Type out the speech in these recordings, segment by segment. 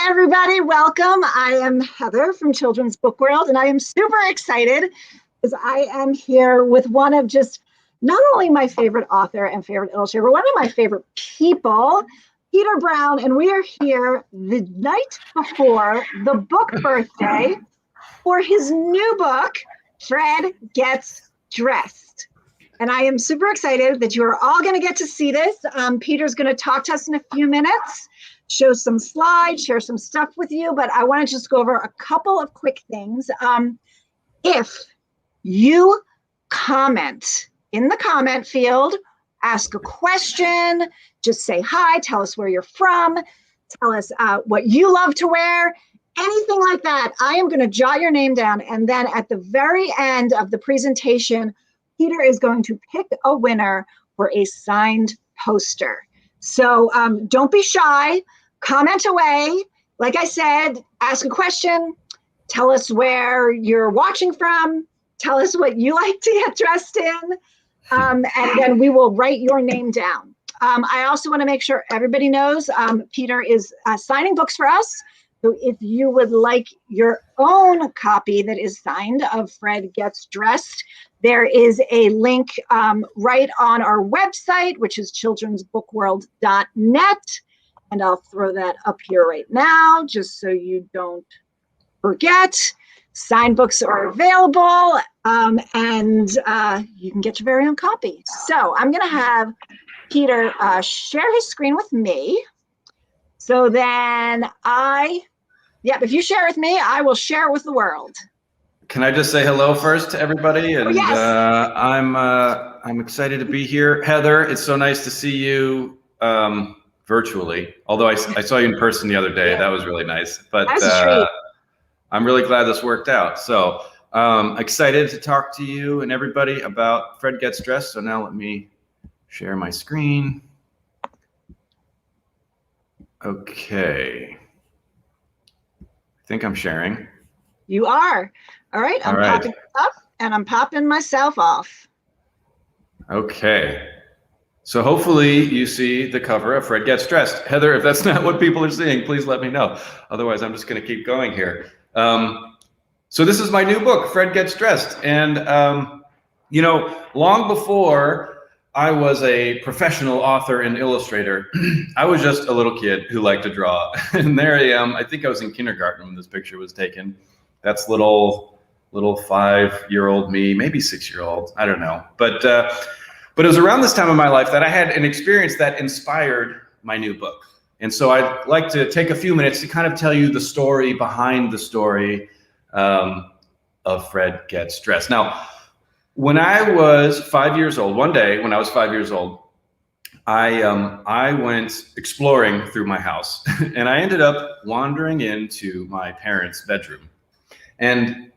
everybody. Welcome. I am Heather from Children's Book World, and I am super excited because I am here with one of just not only my favorite author and favorite illustrator, but one of my favorite people, Peter Brown. And we are here the night before the book birthday for his new book, Fred Gets Dressed. And I am super excited that you are all going to get to see this. Peter's going to talk to us in a few minutes, show some slides, share some stuff with you, but I want to just go over a couple of quick things. If you comment in the comment field, ask a question, just say hi, tell us where you're from, tell us what you love to wear, anything like that, I am going to jot your name down. And then at the very end of the presentation, Peter is going to pick a winner for a signed poster. So don't be shy. Comment away. Like I said, ask a question. Tell us where you're watching from. Tell us what you like to get dressed in. And then we will write your name down. I also want to make sure everybody knows Peter is signing books for us. So if you would like your own copy that is signed of Fred Gets Dressed, there is a link right on our website, which is childrensbookworld.net. And I'll throw that up here right now, just so you don't forget. Signed books are available, and you can get your very own copy. So I'm going to have Peter share his screen with me. So then if you share with me, I will share with the world. Can I just say hello first to everybody? And yes. I'm excited to be here. Heather, it's so nice to see you virtually. Although I saw you in person the other day. Yeah. That was really nice. But I'm really glad this worked out. So excited to talk to you and everybody about Fred Gets Dressed. So now let me share my screen. Okay. I think I'm sharing. You are. All right. I'm popping up and I'm popping myself off. Okay. So hopefully you see the cover of Fred Gets Dressed. Heather, if that's not what people are seeing, please let me know. Otherwise, I'm just going to keep going here. So this is my new book, Fred Gets Dressed. And, long before I was a professional author and illustrator, I was just a little kid who liked to draw. And there I am. I think I was in kindergarten when this picture was taken. That's little 5-year-old me, maybe 6-year-old. I don't know. But it was around this time of my life that I had an experience that inspired my new book. And so I'd like to take a few minutes to kind of tell you the story behind the story of Fred Gets Dressed. Now, when I was 5 years old, one day when I was 5 years old, I went exploring through my house and I ended up wandering into my parents' bedroom. And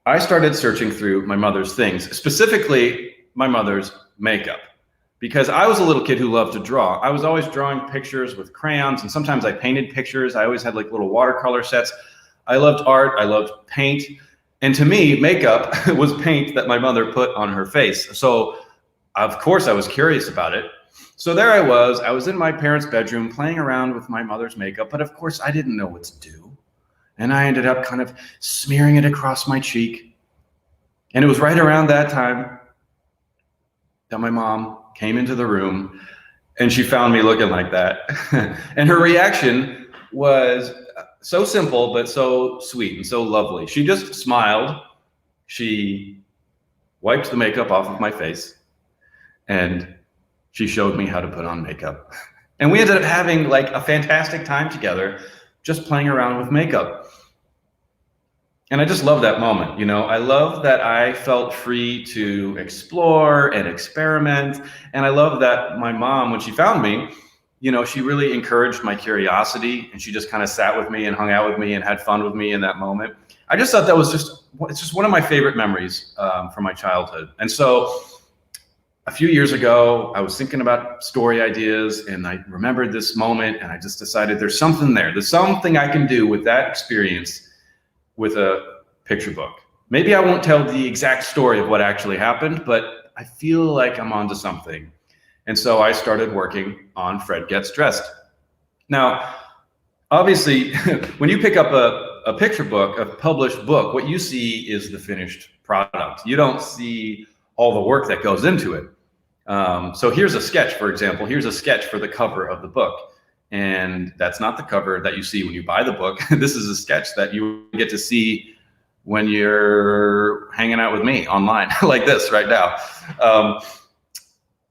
I started searching through my mother's things, specifically my mother's makeup, because I was a little kid who loved to draw. I was always drawing pictures with crayons, and sometimes I painted pictures. I always had like little watercolor sets. I loved art. I loved paint. And to me, makeup was paint that my mother put on her face. So of course I was curious about it. So there I was in my parents' bedroom playing around with my mother's makeup, but of course I didn't know what to do. And I ended up kind of smearing it across my cheek. And it was right around that time that my mom came into the room and she found me looking like that. And her reaction was so simple, but so sweet and so lovely. She just smiled. She wiped the makeup off of my face and she showed me how to put on makeup. And we ended up having like a fantastic time together, just playing around with makeup. And I just love that moment. I love that I felt free to explore and experiment. And I love that my mom, when she found me, she really encouraged my curiosity, and she just kind of sat with me and hung out with me and had fun with me in that moment. I just thought that was it's just one of my favorite memories from my childhood. And so a few years ago, I was thinking about story ideas and I remembered this moment and I just decided there's something there. There's something I can do with that experience with a picture book. Maybe I won't tell the exact story of what actually happened, but I feel like I'm onto something. And so I started working on Fred Gets Dressed. Now, obviously, when you pick up a picture book, a published book, what you see is the finished product. You don't see all the work that goes into it. So here's a sketch, for example. Here's a sketch for the cover of the book. And that's not the cover that you see when you buy the book. This is a sketch that you get to see when you're hanging out with me online like this right now.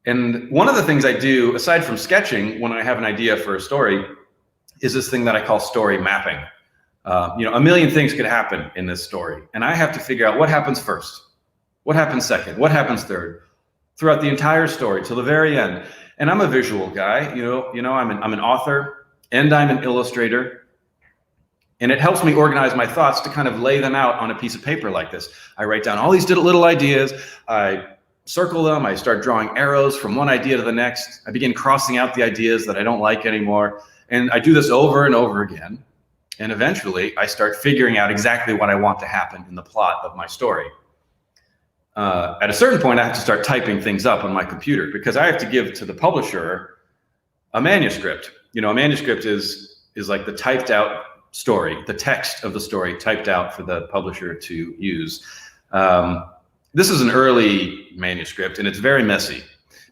And one of the things I do, aside from sketching, when I have an idea for a story, is this thing that I call story mapping. A million things could happen in this story, and I have to figure out what happens first, what happens second, what happens third, throughout the entire story till the very end. And I'm a visual guy, I'm an author and I'm an illustrator. And it helps me organize my thoughts to kind of lay them out on a piece of paper like this. I write down all these little ideas. I circle them. I start drawing arrows from one idea to the next. I begin crossing out the ideas that I don't like anymore. And I do this over and over again. And eventually I start figuring out exactly what I want to happen in the plot of my story. At a certain point, I have to start typing things up on my computer because I have to give to the publisher a manuscript. A manuscript is like the typed out story, the text of the story typed out for the publisher to use. This is an early manuscript and it's very messy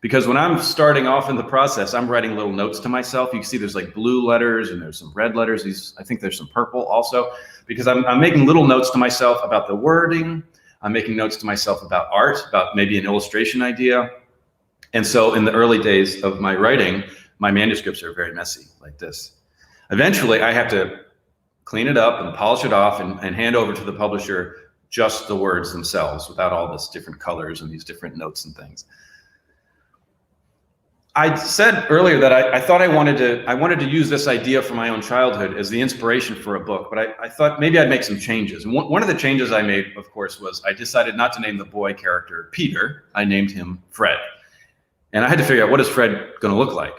because when I'm starting off in the process, I'm writing little notes to myself. You can see there's like blue letters and there's some red letters. I think there's some purple also because I'm making little notes to myself about the wording. I'm making notes to myself about art, about maybe an illustration idea. And so in the early days of my writing, my manuscripts are very messy like this. Eventually, I have to clean it up and polish it off and hand over to the publisher just the words themselves without all this different colors and these different notes and things. I said earlier that I thought I wanted to use this idea from my own childhood as the inspiration for a book, but I thought maybe I'd make some changes. And one of the changes I made, of course, was I decided not to name the boy character Peter. I named him Fred. And I had to figure out, what is Fred going to look like?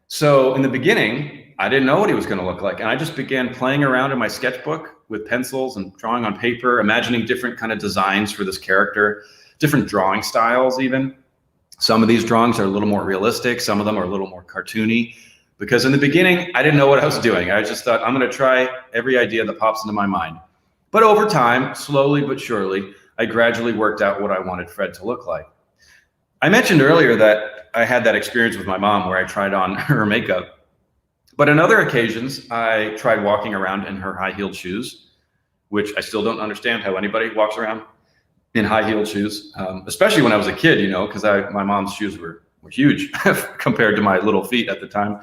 So in the beginning, I didn't know what he was going to look like. And I just began playing around in my sketchbook with pencils and drawing on paper, imagining different kind of designs for this character, different drawing styles even. Some of these drawings are a little more realistic. Some of them are a little more cartoony. Because in the beginning, I didn't know what I was doing. I just thought, I'm going to try every idea that pops into my mind. But over time, slowly but surely, I gradually worked out what I wanted Fred to look like. I mentioned earlier that I had that experience with my mom where I tried on her makeup. But on other occasions, I tried walking around in her high-heeled shoes, which I still don't understand how anybody walks around in high-heeled shoes, especially when I was a kid, because my mom's shoes were huge compared to my little feet at the time.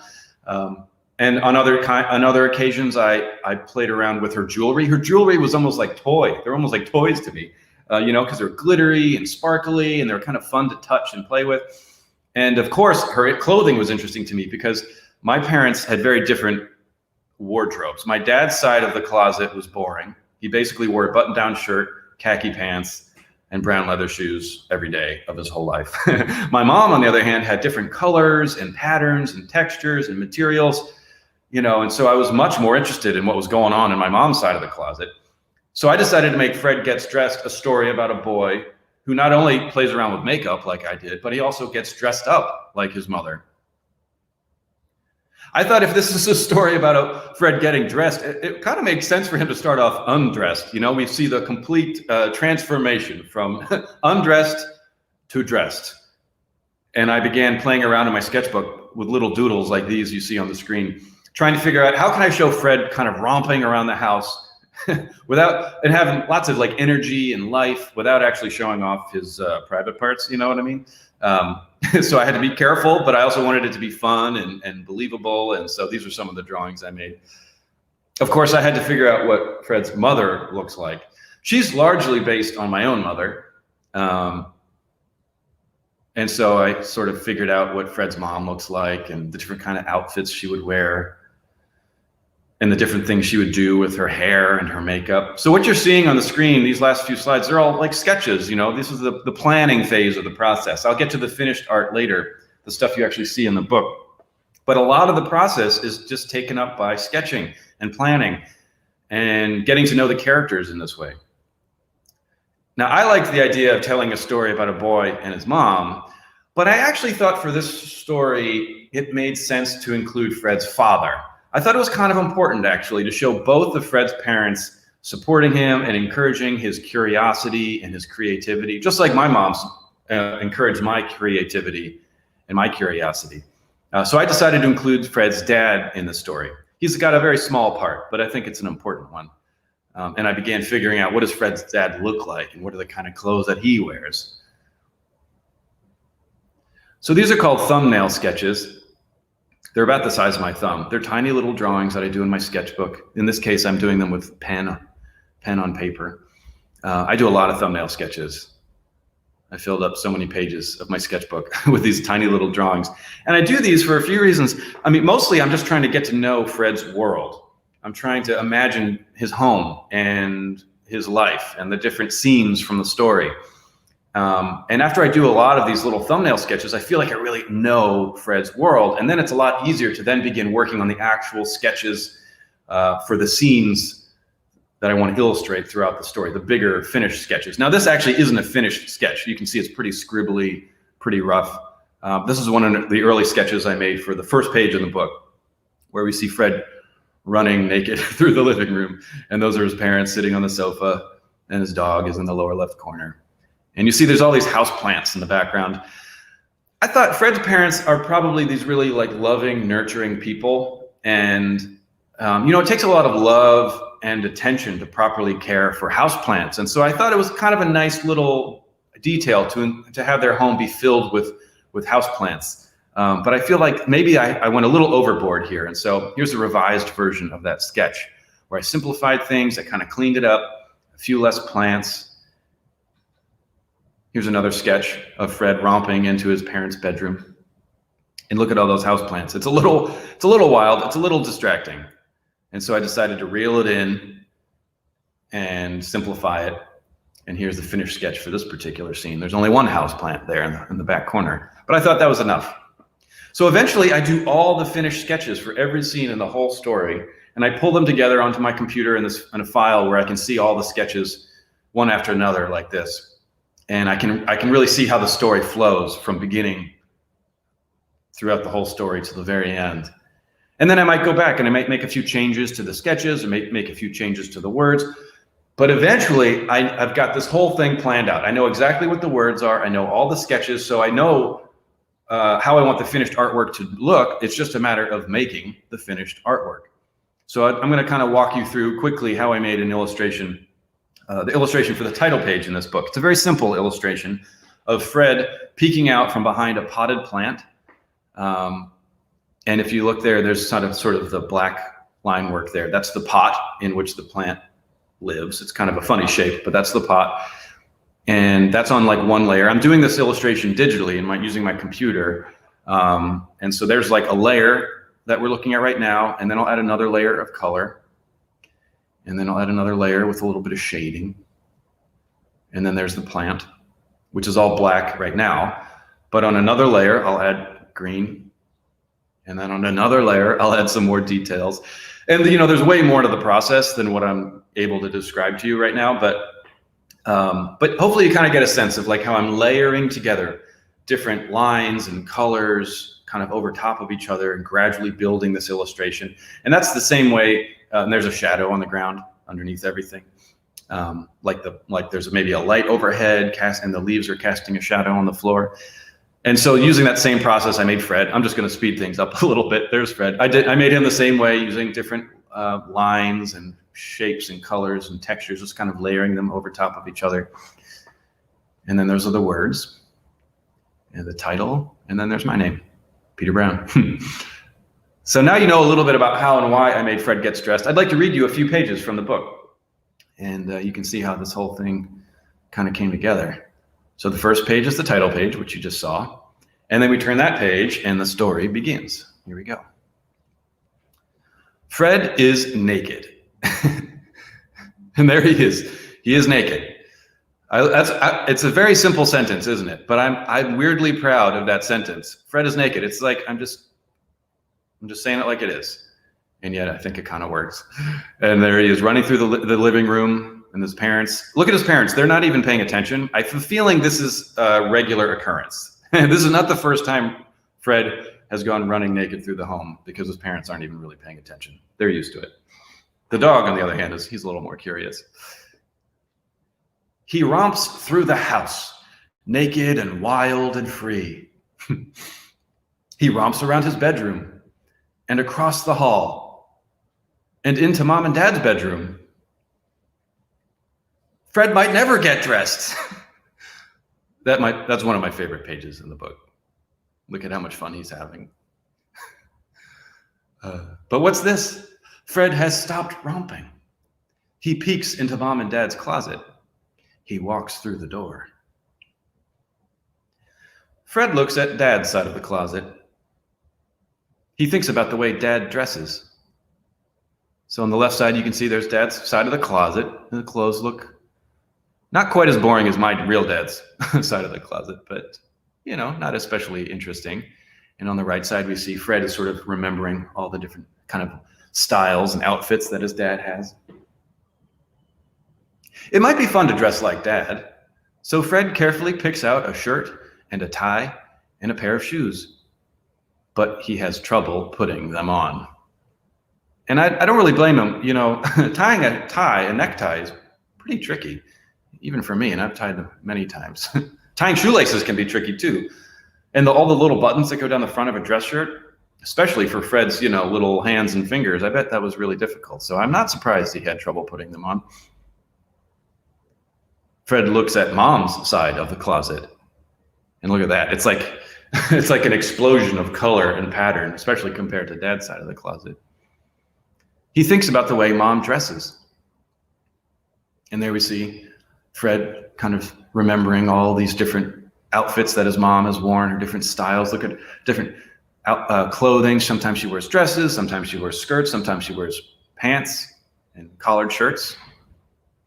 And on other occasions, I played around with her jewelry. Her jewelry was almost like toy. They're almost like toys to me, because they're glittery and sparkly, and they're kind of fun to touch and play with. And of course, her clothing was interesting to me because my parents had very different wardrobes. My dad's side of the closet was boring. He basically wore a button-down shirt, khaki pants, and brown leather shoes every day of his whole life. My mom, on the other hand, had different colors and patterns and textures and materials, and so I was much more interested in what was going on in my mom's side of the closet. So I decided to make Fred Gets Dressed a story about a boy who not only plays around with makeup like I did, but he also gets dressed up like his mother. I thought if this is a story about a Fred getting dressed, it kind of makes sense for him to start off undressed. We see the complete transformation from undressed to dressed. And I began playing around in my sketchbook with little doodles like these you see on the screen, trying to figure out how can I show Fred kind of romping around the house and having lots of like energy and life without actually showing off his private parts, you know what I mean? So I had to be careful, but I also wanted it to be fun and believable. And so these are some of the drawings I made. Of course, I had to figure out what Fred's mother looks like. She's largely based on my own mother. And so I sort of figured out what Fred's mom looks like and the different kind of outfits she would wear and the different things she would do with her hair and her makeup. So what you're seeing on the screen, these last few slides, they're all like sketches, This is the planning phase of the process. I'll get to the finished art later, the stuff you actually see in the book. But a lot of the process is just taken up by sketching and planning and getting to know the characters in this way. Now, I liked the idea of telling a story about a boy and his mom, but I actually thought for this story, it made sense to include Fred's father. I thought it was kind of important, actually, to show both of Fred's parents supporting him and encouraging his curiosity and his creativity, just like my mom's encouraged my creativity and my curiosity. So I decided to include Fred's dad in the story. He's got a very small part, but I think it's an important one. And I began figuring out, what does Fred's dad look like, and what are the kind of clothes that he wears? So these are called thumbnail sketches. They're about the size of my thumb. They're tiny little drawings that I do in my sketchbook. In this case, I'm doing them with pen on paper. I do a lot of thumbnail sketches. I filled up so many pages of my sketchbook with these tiny little drawings. And I do these for a few reasons. I mean, mostly I'm just trying to get to know Fred's world. I'm trying to imagine his home and his life and the different scenes from the story. And after I do a lot of these little thumbnail sketches, I feel like I really know Fred's world. And then it's a lot easier to then begin working on the actual sketches for the scenes that I want to illustrate throughout the story, the bigger finished sketches. Now, this actually isn't a finished sketch. You can see it's pretty scribbly, pretty rough. This is one of the early sketches I made for the first page of the book, where we see Fred running naked through the living room. And those are his parents sitting on the sofa, and his dog is in the lower left corner. And you see there's all these house plants in the background. I thought Fred's parents are probably these really like loving, nurturing people. And, you know, it takes a lot of love and attention to properly care for houseplants. And so I thought it was kind of a nice little detail to have their home be filled with houseplants. But I feel like maybe I went a little overboard here. And so here's a revised version of that sketch where I simplified things, I kind of cleaned it up, a few less plants. Here's another sketch of Fred romping into his parents' bedroom. And look at all those houseplants. It's a little wild, it's a little distracting. And so I decided to reel it in and simplify it. And here's the finished sketch for this particular scene. There's only one house plant there in the back corner, but I thought that was enough. So eventually I do all the finished sketches for every scene in the whole story, and I pull them together onto my computer in a file where I can see all the sketches one after another like this. And I can really see how the story flows from beginning throughout the whole story to the very end. And then I might go back and I might make a few changes to the sketches and make a few changes to the words. But eventually, I've got this whole thing planned out. I know exactly what the words are. I know all the sketches, so I know how I want the finished artwork to look. It's just a matter of making the finished artwork. So I'm going to kind of walk you through quickly how I made an illustration, the illustration for the title page in this book. It's a very simple illustration of Fred peeking out from behind a potted plant. And if you look there, there's sort of the black line work there. That's the pot in which the plant lives. It's kind of a funny shape, but that's the pot. And that's on like one layer. I'm doing this illustration digitally using my computer. And so there's like a layer that we're looking at right now. And then I'll add another layer of color. And then I'll add another layer with a little bit of shading. And then there's the plant, which is all black right now. But on another layer, I'll add green. And then on another layer, I'll add some more details. And you know, there's way more to the process than what I'm able to describe to you right now. But hopefully you kind of get a sense of like how I'm layering together different lines and colors kind of over top of each other and gradually building this illustration. And that's the same way, and there's a shadow on the ground underneath everything. Like there's maybe a light overhead and the leaves are casting a shadow on the floor. And so using that same process, I made Fred. I'm just going to speed things up a little bit. There's Fred. I made him the same way, using different lines and shapes and colors and textures, just kind of layering them over top of each other. And then those are the words and the title. And then there's my name, Peter Brown. So now you know a little bit about how and why I made Fred Gets Dressed. I'd like to read you a few pages from the book. And you can see how this whole thing kind of came together. So the first page is the title page, which you just saw. And then we turn that page and the story begins. Here we go. Fred is naked. And there he is. He is naked. It's a very simple sentence, isn't it? But I'm weirdly proud of that sentence. Fred is naked. It's like I'm just saying it like it is. And yet I think it kind of works. And there he is running through the living room. And his parents, look at his parents. They're not even paying attention. I have a feeling this is a regular occurrence. This is not the first time Fred has gone running naked through the home because his parents aren't even really paying attention. They're used to it. The dog, on the other hand, he's a little more curious. He romps through the house, naked and wild and free. He romps around his bedroom and across the hall and into Mom and Dad's bedroom. Fred might never get dressed. That's one of my favorite pages in the book. Look at how much fun he's having. But what's this? Fred has stopped romping. He peeks into Mom and Dad's closet. He walks through the door. Fred looks at Dad's side of the closet. He thinks about the way Dad dresses. So on the left side, you can see there's Dad's side of the closet, and the clothes look not quite as boring as my real dad's side of the closet, but, not especially interesting. And on the right side, we see Fred is sort of remembering all the different kind of styles and outfits that his dad has. It might be fun to dress like Dad. So Fred carefully picks out a shirt and a tie and a pair of shoes, but he has trouble putting them on. And I don't really blame him. Tying a necktie is pretty tricky, even for me, and I've tied them many times. Tying shoelaces can be tricky too. And all the little buttons that go down the front of a dress shirt, especially for Fred's, little hands and fingers, I bet that was really difficult. So I'm not surprised he had trouble putting them on. Fred looks at Mom's side of the closet, and look at that. It's like an explosion of color and pattern, especially compared to Dad's side of the closet. He thinks about the way Mom dresses. And there we see Fred kind of remembering all these different outfits that his mom has worn, her different styles. Look at different clothing. Sometimes she wears dresses, sometimes she wears skirts, sometimes she wears pants and collared shirts.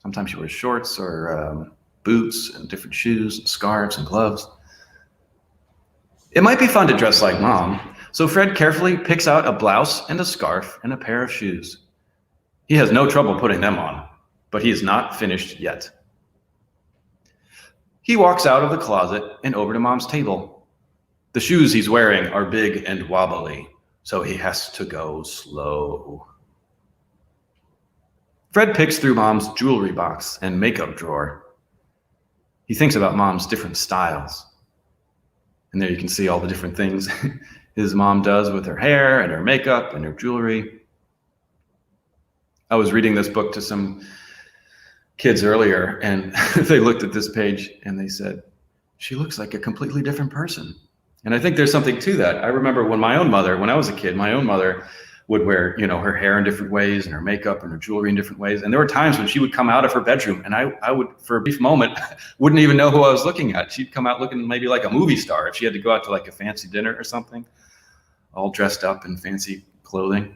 Sometimes she wears shorts or boots and different shoes and scarves and gloves. It might be fun to dress like Mom. So Fred carefully picks out a blouse and a scarf and a pair of shoes. He has no trouble putting them on, but he is not finished yet. He walks out of the closet and over to Mom's table. The shoes he's wearing are big and wobbly, so he has to go slow. Fred picks through Mom's jewelry box and makeup drawer. He thinks about Mom's different styles. And there you can see all the different things his mom does with her hair and her makeup and her jewelry. I was reading this book to some kids earlier, and they looked at this page and they said, she looks like a completely different person. And I think there's something to that. I remember when I was a kid, my own mother would wear, her hair in different ways and her makeup and her jewelry in different ways. And there were times when she would come out of her bedroom and I would, for a brief moment, wouldn't even know who I was looking at. She'd come out looking maybe like a movie star if she had to go out to like a fancy dinner or something, all dressed up in fancy clothing.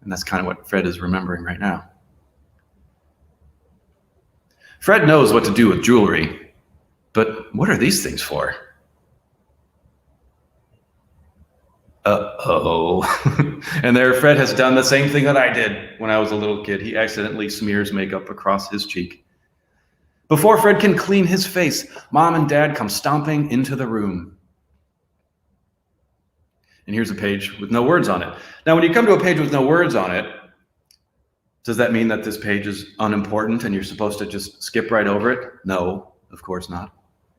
And that's kind of what Fred is remembering right now. Fred knows what to do with jewelry, but what are these things for? Uh-oh. And there Fred has done the same thing that I did when I was a little kid. He accidentally smears makeup across his cheek. Before Fred can clean his face, Mom and Dad come stomping into the room. And here's a page with no words on it. Now, when you come to a page with no words on it, does that mean that this page is unimportant and you're supposed to just skip right over it? No, of course not.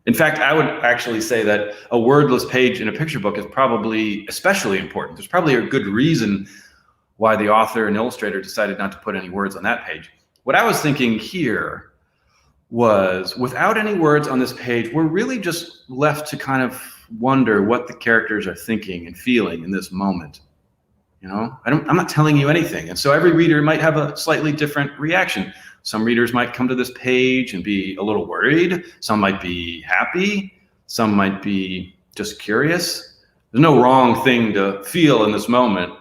In fact, I would actually say that a wordless page in a picture book is probably especially important. There's probably a good reason why the author and illustrator decided not to put any words on that page. What I was thinking here was, without any words on this page, we're really just left to kind of wonder what the characters are thinking and feeling in this moment. I'm not telling you anything. And so every reader might have a slightly different reaction. Some readers might come to this page and be a little worried. Some might be happy. Some might be just curious. There's no wrong thing to feel in this moment,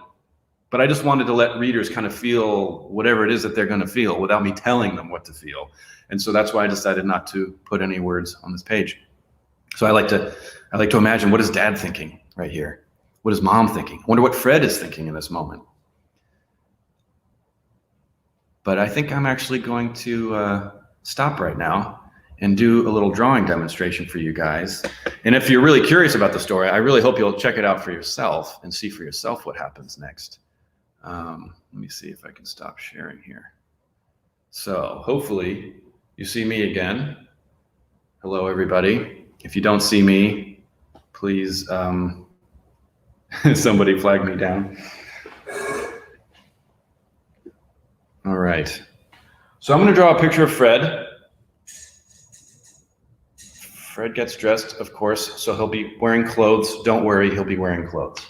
but I just wanted to let readers kind of feel whatever it is that they're going to feel without me telling them what to feel. And so that's why I decided not to put any words on this page. So I like to imagine, what is Dad thinking right here? What is Mom thinking? I wonder what Fred is thinking in this moment. But I think I'm actually going to stop right now and do a little drawing demonstration for you guys. And if you're really curious about the story, I really hope you'll check it out for yourself and see for yourself what happens next. Let me see if I can stop sharing here. So hopefully you see me again. Hello, everybody. If you don't see me, please somebody flag me down. All right. So I'm going to draw a picture of Fred. Fred gets dressed, of course, so he'll be wearing clothes. Don't worry, he'll be wearing clothes.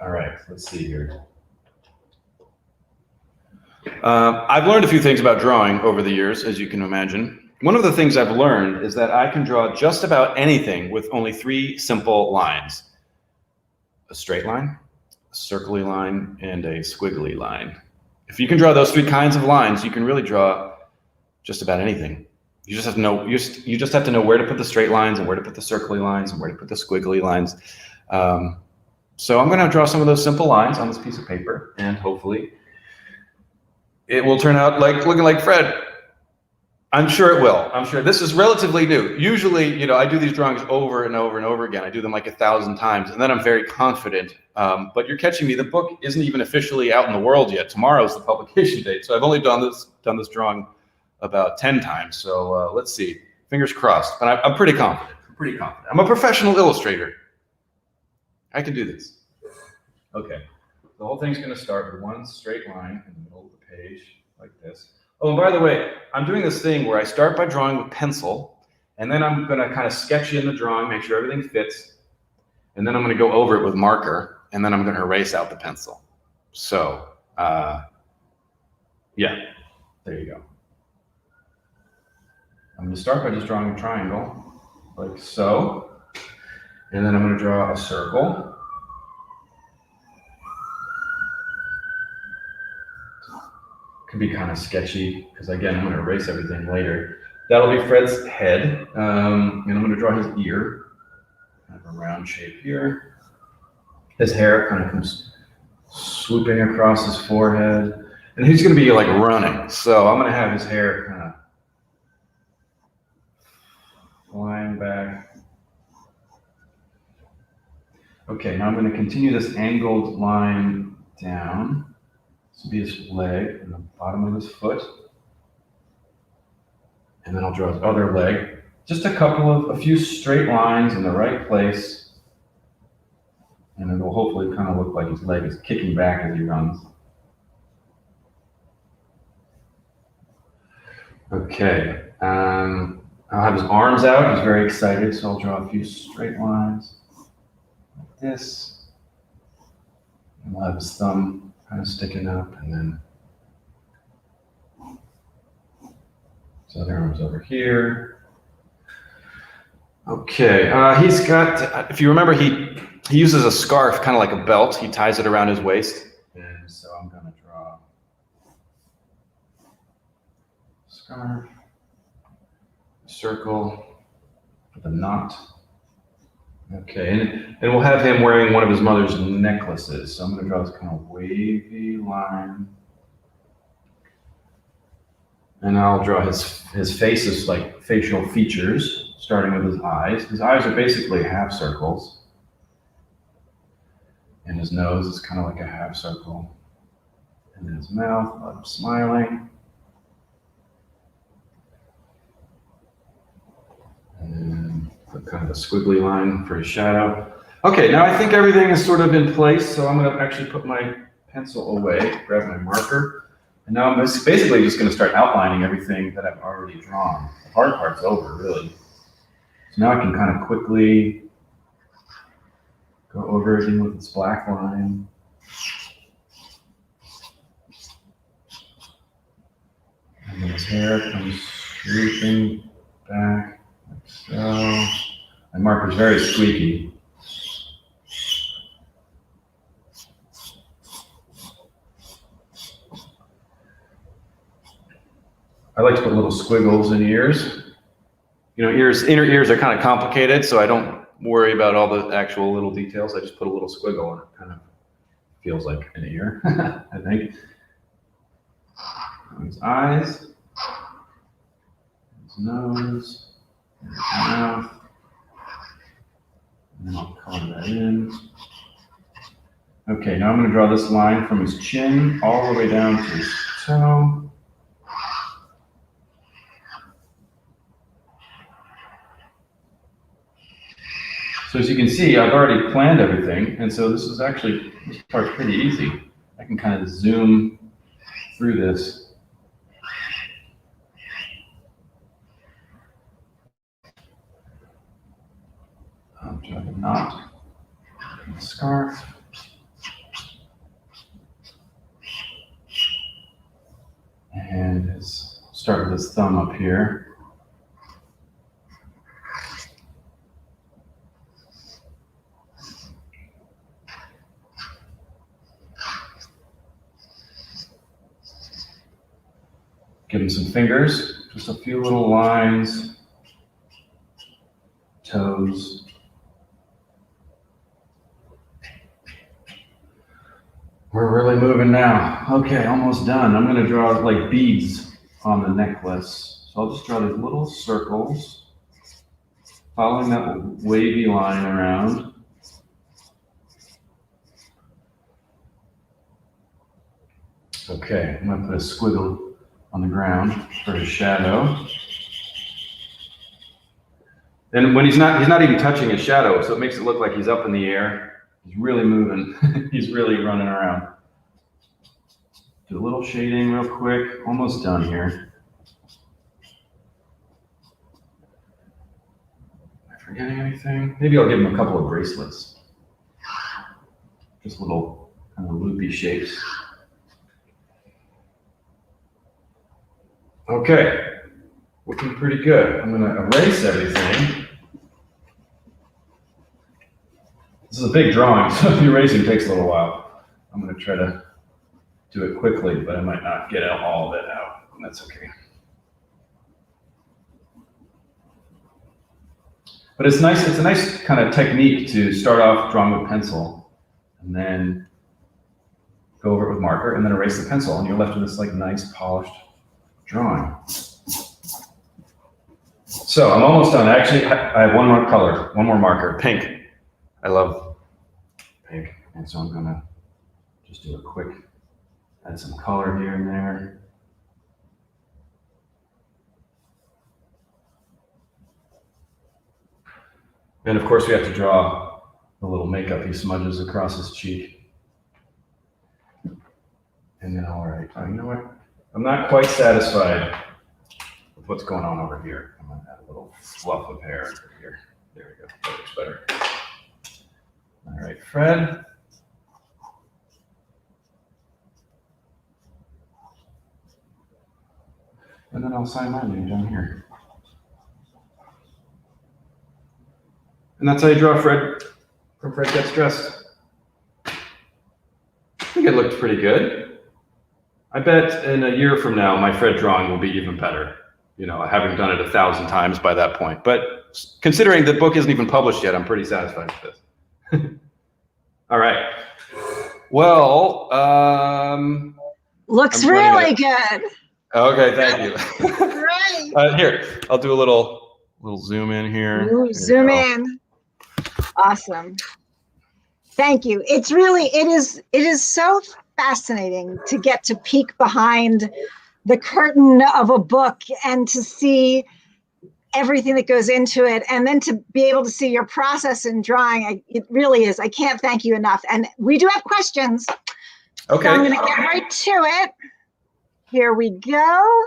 All right, let's see here. I've learned a few things about drawing over the years, as you can imagine. One of the things I've learned is that I can draw just about anything with only 3 simple lines. A straight line, a circly line, and a squiggly line. If you can draw those 3 kinds of lines, you can really draw just about anything. You just have to know. You just have to know where to put the straight lines and where to put the circly lines and where to put the squiggly lines. So I'm going to draw some of those simple lines on this piece of paper, and hopefully it will turn out looking like Fred. I'm sure it will. I'm sure this is relatively new. Usually, I do these drawings over and over and over again. I do them like 1,000 times, and then I'm very confident. But you're catching me. The book isn't even officially out in the world yet. Tomorrow's the publication date, so I've only done this drawing about 10 times. So let's see. Fingers crossed. But I'm pretty confident. I'm a professional illustrator. I can do this. Okay. The whole thing's going to start with one straight line in the middle of the page, like this. Oh, and by the way, I'm doing this thing where I start by drawing with pencil, and then I'm going to kind of sketch in the drawing, make sure everything fits, and then I'm going to go over it with marker, and then I'm going to erase out the pencil. So, yeah, there you go. I'm going to start by just drawing a triangle, like so, and then I'm going to draw a circle. Could be kind of sketchy because, again, I'm going to erase everything later. That'll be Fred's head, and I'm going to draw his ear, kind of a round shape here. His hair kind of comes swooping across his forehead, and he's going to be like running. So I'm going to have his hair kind of flying back. Okay, now I'm going to continue this angled line down. This will be his leg and the bottom of his foot. And then I'll draw his other leg. Just a few straight lines in the right place. And it will hopefully kind of look like his leg is kicking back as he runs. Okay, I'll have his arms out. He's very excited, so I'll draw a few straight lines like this. And I'll have his thumb kind of sticking up, and then his other arm's over here. Okay, he's got, if you remember, he uses a scarf, kind of like a belt. He ties it around his waist. And so I'm going to draw a scarf, a circle with a knot. Okay, and we'll have him wearing one of his mother's necklaces. So I'm going to draw this kind of wavy line. And I'll draw his face's like facial features, starting with his eyes. His eyes are basically half circles. And his nose is kind of like a half circle. And then his mouth, I'm smiling. And then put kind of a squiggly line for his shadow. Okay, now I think everything is sort of in place, so I'm going to actually put my pencil away, grab my marker, and now I'm basically just going to start outlining everything that I've already drawn. The hard part's over, really. So now I can kind of quickly go over everything with this black line. And then his hair comes swooping back, like so. My marker's very squeaky. I like to put little squiggles in ears. You know, inner ears are kind of complicated, so I don't worry about all the actual little details. I just put a little squiggle and it kind of feels like an ear, I think. His eyes. his nose, his mouth, and then I'll color that in. Okay, now I'm going to draw this line from his chin all the way down to his toe. So as you can see, I've already planned everything, and so this part's pretty easy. I can kind of zoom through this. I'll try a knot in the scarf. And start with his thumb up here. Give him some fingers, just a few little lines, toes. We're really moving now. Okay, almost done. I'm gonna draw like beads on the necklace. So I'll just draw these little circles, following that wavy line around. Okay, I'm gonna put a squiggle on the ground for his shadow. And when he's not even touching his shadow, so it makes it look like he's up in the air. He's really moving. He's really running around. Do a little shading real quick. Almost done here. Am I forgetting anything? Maybe I'll give him a couple of bracelets. Just little kind of loopy shapes. Okay, looking pretty good. I'm gonna erase everything. This is a big drawing, so the erasing takes a little while. I'm gonna try to do it quickly, but I might not get all of it out, and that's okay. But it's nice, it's a nice kind of technique to start off drawing with pencil, and then go over it with marker, and then erase the pencil, and you're left with this like nice polished drawing. So I'm almost done. Actually, I have one more color, one more marker, pink. I love pink, and so I'm gonna just do a quick, add some color here and there. And of course we have to draw the little makeup he smudges across his cheek. And then, all right, you know what? I'm not quite satisfied with what's going on over here. I'm gonna add a little fluff of hair over here. There we go, that looks better. All right, Fred. And then I'll sign my name down here. And that's how you draw Fred from Fred Gets Dressed. I think it looked pretty good. I bet in a year from now, my Fred drawing will be even better. You know, having done it 1,000 times by that point. But considering the book isn't even published yet, I'm pretty satisfied with this. All right. Well, looks really good. Okay, thank you. Great. Here, I'll do a little zoom in here. Ooh, zoom in. Awesome. Thank you. It is so fascinating to get to peek behind the curtain of a book and to see everything that goes into it, and then to be able to see your process in drawing. It really is. I can't thank you enough. And we do have questions. Okay. So I'm going to get right to it. Here we go.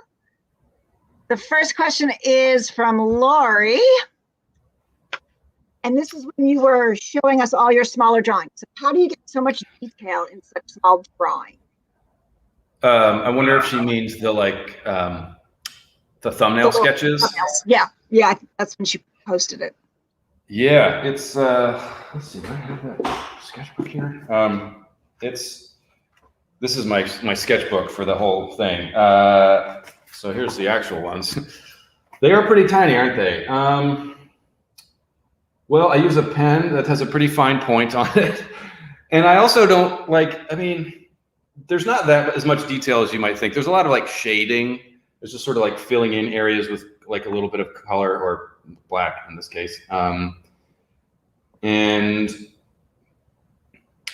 The first question is from Lori. And this is when you were showing us all your smaller drawings. So how do you get so much detail in such small drawing? I wonder if she means the thumbnail sketches. Thumbnails. Yeah, that's when she posted it. Yeah, it's let's see, do I have that sketchbook here? This is my sketchbook for the whole thing. So here's the actual ones. They are pretty tiny, aren't they? Well, I use a pen that has a pretty fine point on it. And I also don't there's not that as much detail as you might think. There's a lot of shading. It's just sort of filling in areas with like a little bit of color, or black in this case. And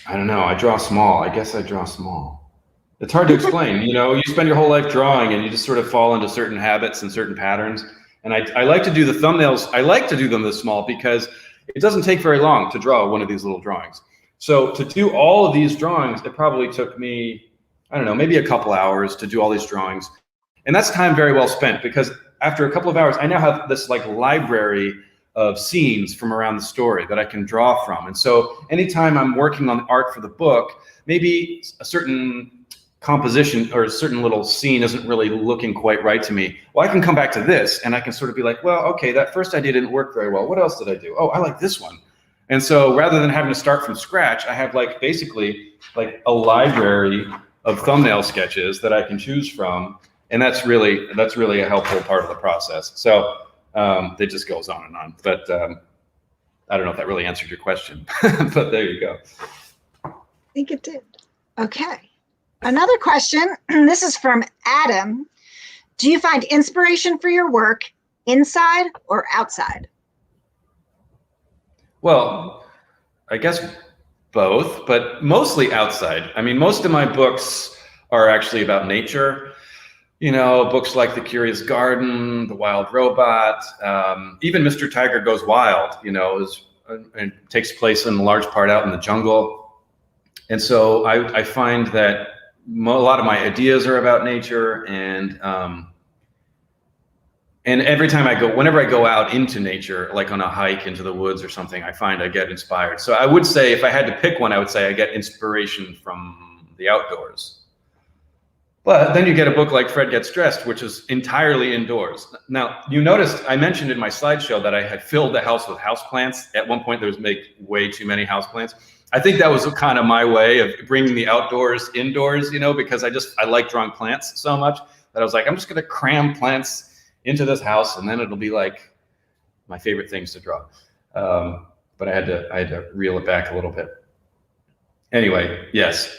I don't know, I draw small. I guess I draw small. It's hard to explain. You spend your whole life drawing and you just sort of fall into certain habits and certain patterns. And I like to do the thumbnails. I like to do them this small because it doesn't take very long to draw one of these little drawings. So to do all of these drawings, it probably took me, I don't know, maybe a couple hours to do all these drawings. And that's time very well spent, because after a couple of hours, I now have this like library of scenes from around the story that I can draw from. And so anytime I'm working on the art for the book, maybe a certain composition or a certain little scene isn't really looking quite right to me. Well, I can come back to this and I can sort of be like, well, okay, that first idea didn't work very well. What else did I do? Oh, I like this one. And so rather than having to start from scratch, I have like basically like a library of thumbnail sketches that I can choose from. And that's really a helpful part of the process. So it just goes on and on. But I don't know if that really answered your question, but there you go. I think it did. Okay. Another question. This is from Adam. Do you find inspiration for your work inside or outside? Well, I guess both, but mostly outside. I mean, most of my books are actually about nature. Books like The Curious Garden, The Wild Robot, even Mr. Tiger Goes Wild, it takes place in large part out in the jungle. And so I find that a lot of my ideas are about nature, and every time whenever I go out into nature, like on a hike into the woods or something, I find I get inspired. So I would say, if I had to pick one, I would say I get inspiration from the outdoors. But then you get a book like Fred Gets Dressed, which is entirely indoors. Now, you noticed I mentioned in my slideshow that I had filled the house with houseplants. At one point, there was way too many houseplants. I think that was kind of my way of bringing the outdoors indoors, because I like drawing plants so much that I was like, I'm just going to cram plants into this house, and then it'll be like my favorite things to draw. But I had to reel it back a little bit. Anyway, yes,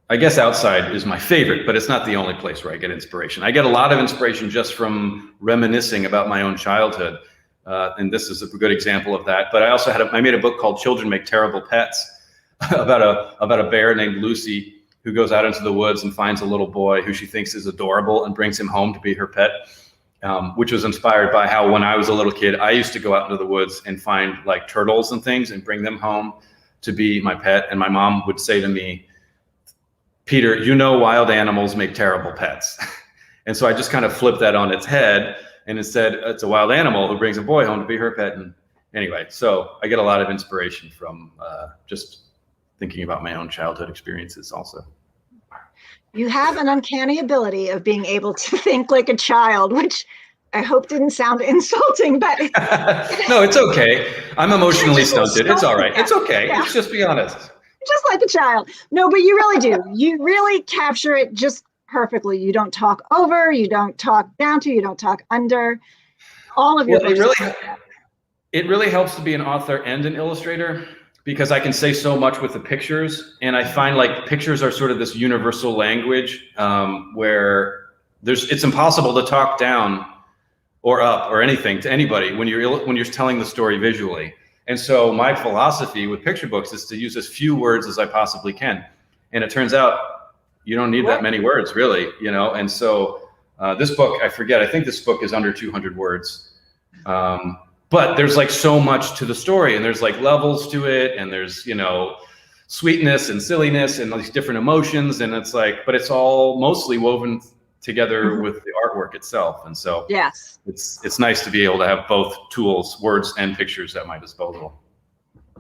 I guess outside is my favorite, but it's not the only place where I get inspiration. I get a lot of inspiration just from reminiscing about my own childhood. And this is a good example of that. But I also I made a book called Children Make Terrible Pets about a bear named Lucy who goes out into the woods and finds a little boy who she thinks is adorable and brings him home to be her pet. Which was inspired by how when I was a little kid, I used to go out into the woods and find like turtles and things and bring them home to be my pet. And my mom would say to me, Peter, wild animals make terrible pets. And so I just kind of flipped that on its head, and instead it's a wild animal who brings a boy home to be her pet. And anyway, so I get a lot of inspiration from just thinking about my own childhood experiences also. You have an uncanny ability of being able to think like a child, which I hope didn't sound insulting, but no, it's okay. I'm emotionally stunted. It's all right. It's okay. Yeah. Let's just be honest. Just like a child. No, but you really do. You really capture it just perfectly. You don't talk over, you don't talk down to, you don't talk under. All of your books. It really helps to be an author and an illustrator, because I can say so much with the pictures, and I find like pictures are sort of this universal language where it's impossible to talk down or up or anything to anybody when you're telling the story visually. And so my philosophy with picture books is to use as few words as I possibly can. And it turns out you don't need that many words, really, And so this book, I think this book is under 200 words. But there's like so much to the story, and there's like levels to it, and there's, sweetness and silliness and these different emotions. And it's like, but it's all mostly woven together with the artwork itself. And so yes, it's nice to be able to have both tools, words and pictures at my disposal.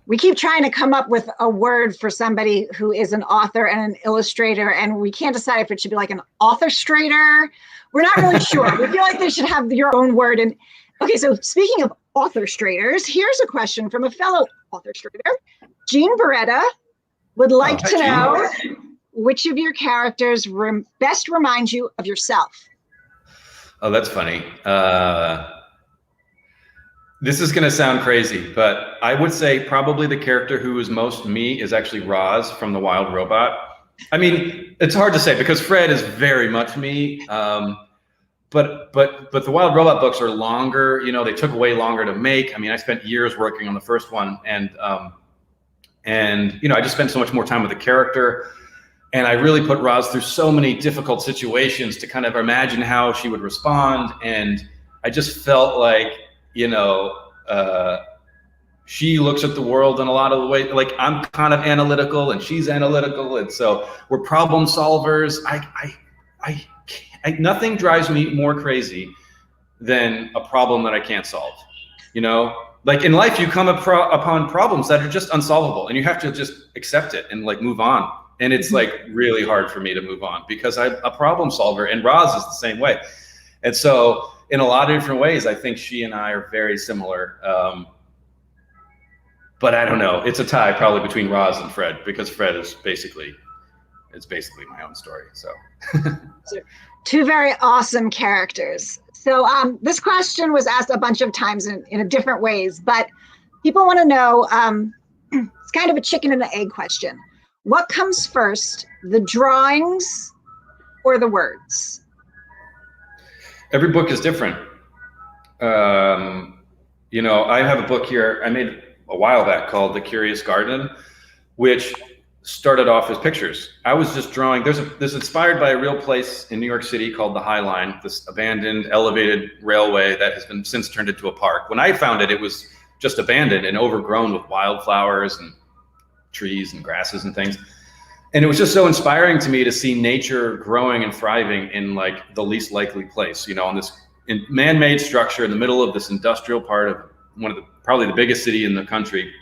We keep trying to come up with a word for somebody who is an author and an illustrator, and we can't decide if it should be like an authorstrator. We're not really sure. We feel like they should have your own word. And okay, so speaking of authorstrators, here's a question from a fellow authorstrator. Jean Beretta would like to know which of your characters best reminds you of yourself. Oh, that's funny. This is going to sound crazy, but I would say probably the character who is most me is actually Roz from The Wild Robot. I mean, it's hard to say because Fred is very much me. but the Wild Robot books are longer. You know, they took way longer to make. I mean, I spent years working on the first one, and you know, I just spent so much more time with the character. And I really put Roz through so many difficult situations to kind of imagine how she would respond. And I just felt like, you know, she looks at the world in a lot of the way, like I'm kind of analytical and she's analytical. And so we're problem solvers. Nothing drives me more crazy than a problem that I can't solve. You know, like in life, you come upon problems that are just unsolvable and you have to just accept it and like move on. And it's like really hard for me to move on because I'm a problem solver, and Roz is the same way. And so in a lot of different ways, I think she and I are very similar. But I don't know, it's a tie probably between Roz and Fred, because Fred is basically my own story. So two very awesome characters. So this question was asked a bunch of times in different ways, but people want to know, it's kind of a chicken and the egg question. What comes first, the drawings or the words? Every book is different. You know, I have a book here I made a while back called The Curious Garden, which started off as pictures. I was just drawing. This inspired by a real place in New York City called the High Line, this abandoned elevated railway that has been since turned into a park. When I found it, it was just abandoned and overgrown with wildflowers and trees and grasses and things. And it was just so inspiring to me to see nature growing and thriving in like the least likely place, you know, on this man-made structure in the middle of this industrial part of one of the, probably the biggest city in the country.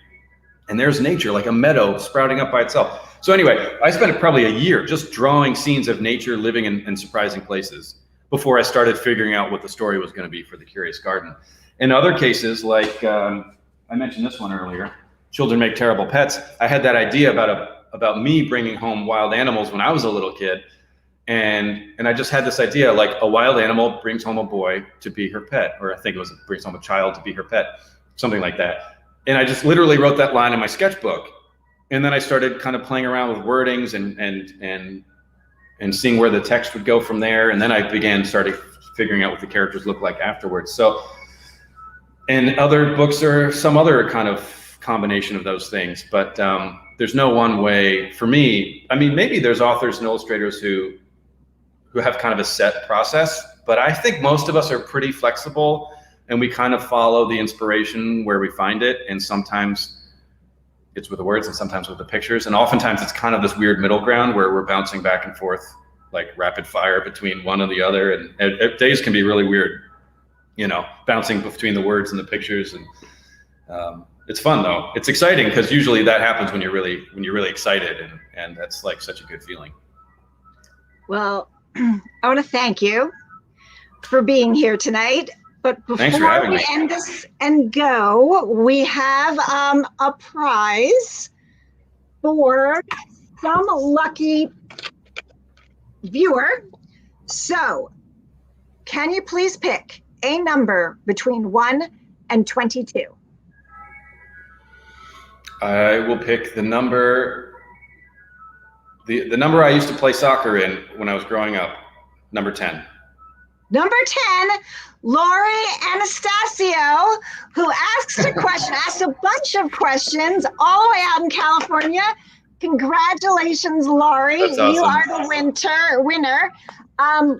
And there's nature, like a meadow sprouting up by itself. So anyway, I spent probably a year just drawing scenes of nature living in surprising places before I started figuring out what the story was going to be for The Curious Garden. In other cases, like I mentioned this one earlier, Children Make Terrible Pets. I had that idea about me bringing home wild animals when I was a little kid. And I just had this idea, like a wild animal brings home a boy to be her pet, or I think it was brings home a child to be her pet, something like that. And I just literally wrote that line in my sketchbook. And then I started kind of playing around with wordings and seeing where the text would go from there. And then I started figuring out what the characters look like afterwards. So, and other books are some other kind of combination of those things, but there's no one way for me. I mean, maybe there's authors and illustrators who have kind of a set process, but I think most of us are pretty flexible and we kind of follow the inspiration where we find it. And sometimes it's with the words and sometimes with the pictures. And oftentimes it's kind of this weird middle ground where we're bouncing back and forth like rapid fire between one and the other. And days can be really weird, you know, bouncing between the words and the pictures. And it's fun though. It's exciting because usually that happens when you're really excited, and that's like such a good feeling. Well, I want to thank you for being here tonight. But before we end this and go, we have a prize for some lucky viewer. So, can you please pick a number between 1 and 22? I will pick the number, the number I used to play soccer in when I was growing up, number 10. Number 10, Lori Anastasio, who asked a bunch of questions all the way out in California. Congratulations, Lori. That's awesome. You are the winner.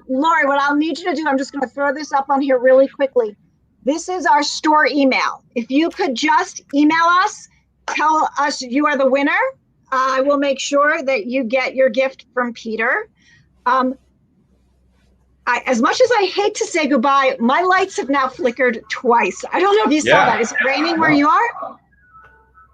Lori, what I'll need you to do, I'm just going to throw this up on here really quickly. This is our store email. If you could just email us, tell us you are the winner. I will make sure that you get your gift from Peter. As much as I hate to say goodbye, my lights have now flickered twice. I don't know if you saw that. Is it raining where you are?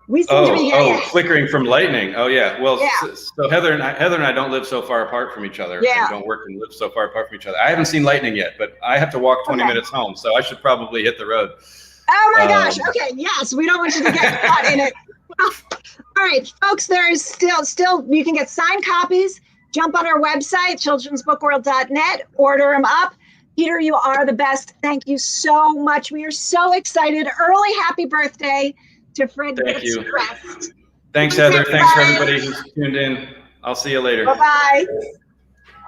We seem to be getting flickering from lightning. Oh yeah. Well, yeah. So Heather and I don't live so far apart from each other. Yeah. And don't work and live so far apart from each other. I haven't seen lightning yet, but I have to walk 20 minutes home, so I should probably hit the road. Oh my gosh. Okay. Yes, we don't want you to get caught in it. Well, all right, folks. There is still you can get signed copies. Jump on our website, childrensbookworld.net, order them up. Peter, you are the best. Thank you so much. We are so excited. Early happy birthday to Fred. Thank you. Thanks, Heather. Thanks for everybody who's tuned in. I'll see you later. Bye-bye.